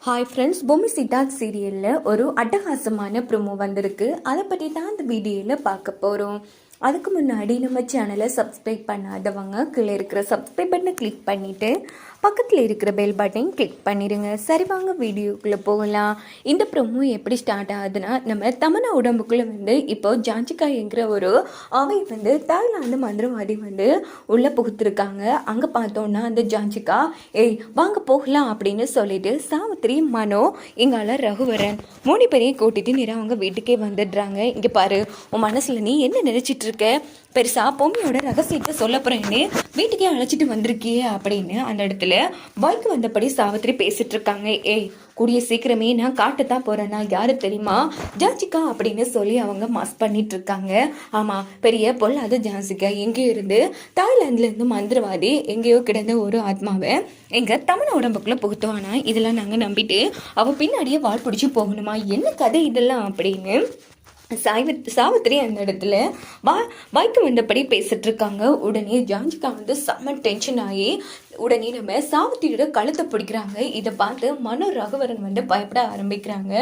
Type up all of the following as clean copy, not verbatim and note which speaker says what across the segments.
Speaker 1: Hi friends, பூமி சித்தார்த் சீரியலில் ஒரு அட்டகாசமான ப்ரோமோ வந்திருக்கு. அதை பற்றி தான் இந்த வீடியோவில் பார்க்க போகிறோம். அதுக்கு முன்னாடி நம்ம சேனலை சப்ஸ்கிரைப் பண்ணாதவங்க கீழே இருக்கிற சப்ஸ்கிரைப் பட்டனை கிளிக் பண்ணிவிட்டு பக்கத்தில் இருக்கிற பெல் பட்டன் கிளிக் பண்ணிடுங்க. சரி, வாங்க வீடியோக்குள்ளே போகலாம். இந்த ப்ரோமோ எப்படி ஸ்டார்ட் ஆகுதுன்னா, நம்ம தமனா உடம்புக்குள்ளே இப்போ ஜான்சிகாங்கிற ஒரு அவை தாய்லாந்து மந்திரவாதி உள்ளே புகுத்துருக்காங்க. அங்கே பார்த்தோன்னா அந்த ஜான்சிகா ஏய் வாங்க போகலாம் அப்படின்னு சொல்லிட்டு சாவித்திரி, மனோ, எங்கால ரகுவரன் 3 பேரையும் கூட்டிட்டு நேராக அவங்க வீட்டுக்கே வந்துடுறாங்க. இங்கே பாரு, உன் மனசில் நீ என்ன நினச்சிட்டு இருக்க? பெருசா பொம்மையோட ரகசியத்தை சொல்ல போறேன்னு வீட்டுக்கே அழைச்சிட்டு வந்திருக்கியே அப்படின்னு அந்த இடத்துல பைக் வந்தபடி சாவித்திரி பேசிட்டு இருக்காங்க. ஏய், கூடிய சீக்கிரமே நான் காட்டத்தான் போறேன்னா யாரு தெரியுமா? ஜான்சிகா அப்படின்னு சொல்லி அவங்க மாஸ் பண்ணிட்டு இருக்காங்க. ஆமா, பெரிய பொல்லாத ஜான்சிகா எங்கேயோ இருந்து தாய்லாந்துல இருந்து மந்திரவாதி எங்கேயோ கிடந்த ஒரு ஆத்மாவை எங்க தமிழ் உடம்புக்குள்ள புகுத்துவானா, இதெல்லாம் நாங்க நம்பிட்டு அவ பின்னாடியே வால் பிடிச்சி போகணுமா? என்ன கதை இதெல்லாம் அப்படின்னு சாவித்திரி அந்த இடத்துல வாய்க்கு வந்தபடி பேசிட்டு இருக்காங்க. உடனே ஜான்சிகா செம்ம டென்ஷன் ஆகி உடனே நம்ம சாவித்திரியோட கழுத்தை பிடிக்கிறாங்க. இதை பார்த்து மனோ, ரகுவரன் பயப்பட ஆரம்பிக்கிறாங்க.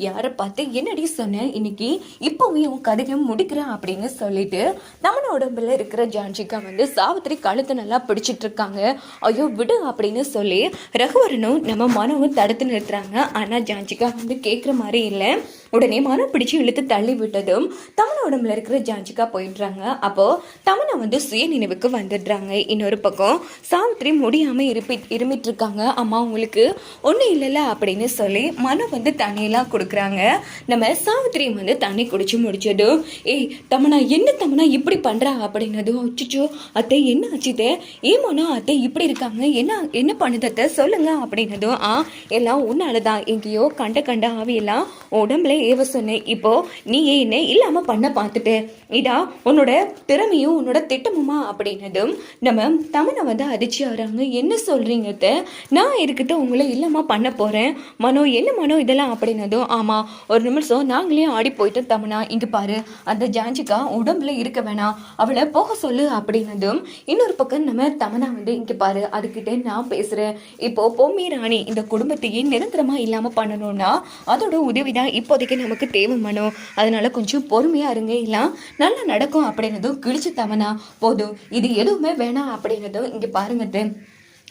Speaker 1: யாரை பார்த்து என்னடி சொன்னேன், இன்னைக்கு இப்போவே உன் கதையை முடிக்கிறேன் அப்படின்னு சொல்லிட்டு நம்ம உடம்புல இருக்கிற ஜான்சிகா சாவித்திரி கழுத்தை நல்லா பிடிச்சிட்டு இருக்காங்க. ஐயோ விடு அப்படின்னு சொல்லி ரகுவரனும் நம்ம மனோவும் தடுத்து நிறுத்துறாங்க. ஆனால் ஜான்சிகா கேட்குற மாதிரி இல்லை. உடனே மனம் பிடிச்சி இழுத்து தள்ளி விட்டதும் தமனா உடம்புல இருக்கிற ஜான்சிகா போயிடுறாங்க. அப்போ தமனா சுய நினைவுக்கு வந்துடுறாங்க. இன்னொரு பக்கம் சாவித்திரி முடியாம இருமிட்டு இருக்காங்க. அம்மா உங்களுக்கு ஒன்றும் இல்லைல்ல அப்படின்னு சொல்லி மனம் தண்ணியெல்லாம் கொடுக்குறாங்க. நம்ம சாவித்திரி தண்ணி குடிச்சு முடிச்சதும் ஏய் தமனா, என்ன தமனா இப்படி பண்றா அப்படின்னதும் அச்சுச்சோ அத்தை என்ன ஆச்சுதே, ஏமானா அத்தை இப்படி இருக்காங்க, என்ன பண்ணுதத்தை சொல்லுங்க அப்படின்னதும் எல்லாம் உன்னாலதான், எங்கேயோ கண்ட ஆவியெல்லாம் உடம்புல ஏவ சொன்னேன். இப்போ நீ என்ன இல்லாம பண்ண பார்த்துட்டு இதா உன்னோட திறமையும் உன்னோட திட்டமுமா அப்படின்னதும் நம்ம தமனை அதிர்ச்சி ஆறாங்க. என்ன சொல்றீங்க? நான் இருக்கிட்ட உங்களை இல்லாம பண்ண போறேன். மனோ, என்ன மனோ இதெல்லாம் அப்படின்னதும் ஆமா, ஒரு நிமிஷம் நாங்களே ஆடி போயிட்டோம் தமனா, இங்க பாரு அந்த ஜான்சிகா உடம்புல இருக்க வேணாம், அவளை போக சொல்லு அப்படின்னதும் இன்னொரு பக்கம் நம்ம தமனா இங்க பாரு, அதுக்கிட்ட நான் பேசுறேன். இப்போ பொம்மி ராணி இந்த குடும்பத்தையே நிரந்தரமா இல்லாம பண்ணணும்னா அதோட உதவிதான் இப்போதைக்கு நமக்கு தேவை மனோ, அதனால கொஞ்சம் பொறுமையா இருங்க, எல்லாம் நல்லா நடக்கும் அப்படின்னதும் கிழிச்சு தமனா போதும், இது எதுவுமே வேணாம் அப்படின்னதும் இங்க பாருங்க,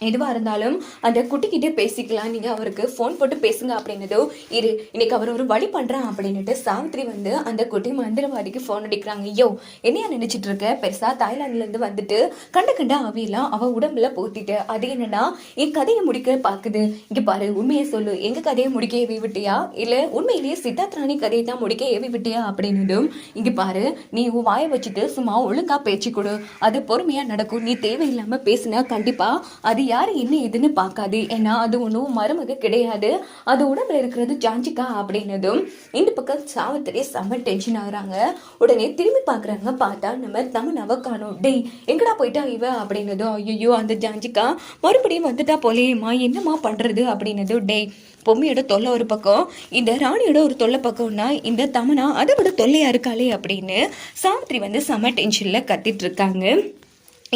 Speaker 1: எதுவாக இருந்தாலும் அந்த குட்டிக்கிட்டே பேசிக்கலாம், நீங்கள் அவருக்கு ஃபோன் போட்டு பேசுங்க அப்படின்னதோ இரு இன்னைக்கு அவர் ஒரு வழி பண்ணுறான் அப்படின்னுட்டு சாவித்திரி அந்த குட்டி மந்திரவாதிக்கு ஃபோன் அடிக்கிறாங்க. ஐயோ என்னையா நினைச்சிட்டு இருக்க, பெருசா தாய்லாந்துலேருந்து வந்துட்டு கண்ட அவையெல்லாம் அவள் உடம்புல போத்திட்டு அது என்னன்னா என் கதையை முடிக்க பார்க்குது. இங்கே பாரு, உண்மையை சொல்லு, எங்கள் கதையை முடிக்க ஏவி விட்டியா இல்லை உண்மையிலேயே சித்தார்த் ராணி கதையை தான் முடிக்க ஏவி விட்டியா அப்படின்னதும் இங்கே பாரு, நீ உன் வாயை வச்சுட்டு சும்மா ஒழுங்கா பேச்சு கொடு, அது பொறுமையாக நடக்கும், நீ தேவையில்லாமல் பேசுனா கண்டிப்பாக அது யாரு என்ன எதுன்னு பார்க்காது, ஏன்னா அது ஒன்றும் மருமக கிடையாது, அது உடம்புல இருக்கிறது ஜான்சிகா அப்படின்னதும் இந்த பக்கம் சாவித்திரி செம்ம டென்ஷன் ஆகுறாங்க. உடனே திரும்பி பார்க்குறாங்க. பார்த்தா நம்ம தமனாவை காணோம். டேய் எங்கடா போயிட்டா இவ அப்படின்னதும் ஐயோ அந்த ஜான்சிகா மறுபடியும் வந்துட்டா போலேயம்மா, என்னம்மா பண்றது அப்படின்னதும் டேய் பொம்மையோட தொல்லை ஒரு பக்கம், இந்த ராணியோட ஒரு தொல்லை பக்கம்னா இந்த தமனா அதை விட தொல்லையா இருக்காளே அப்படின்னு சாவித்திரி செம்ம டென்ஷன்ல கத்திட்டு இருக்காங்க.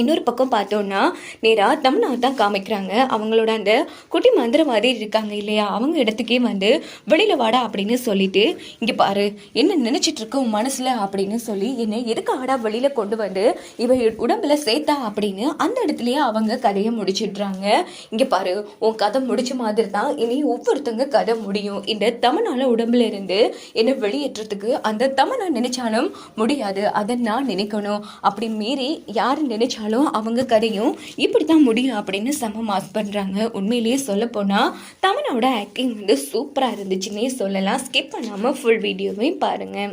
Speaker 1: இன்னொரு பக்கம் பார்த்தோன்னா நேராக தமனா தான் காமிக்கிறாங்க. அவங்களோட அந்த குட்டி மந்திரவாதி இருக்காங்க இல்லையா, அவங்க இடத்துக்கே வெளியில் வாடா அப்படின்னு சொல்லிட்டு இங்கே பாரு என்ன நினச்சிட்டு இருக்க உன் மனசில் அப்படின்னு சொல்லி என்னை எதுக்கு ஆடா வெளியில் கொண்டு இவ உடம்புல சேர்த்தா அப்படின்னு அந்த இடத்துலயே அவங்க கதையை முடிச்சிடுறாங்க. இங்கே பாரு, உன் கதை முடிச்ச மாதிரி தான் இனி ஒவ்வொருத்தவங்க கதை முடியும். இந்த தமனால உடம்புல இருந்து என்னை வெளியேற்றத்துக்கு அந்த தமனா நினைச்சாலும் முடியாது, அதை நான் நினைக்கணும். அப்படி மீறி யார் நினைச்சா அவங்க கதையும் இப்படித்தான் முடியும் அப்படின்னு செம மாஸ் பண்றாங்க. உண்மையிலேயே சொல்ல போனா தமனோட ஆக்டிங் சூப்பரா இருந்துச்சுன்னே சொல்லலாம். ஸ்கிப் பண்ணாம ஃபுல் வீடியோவையும் பாருங்க.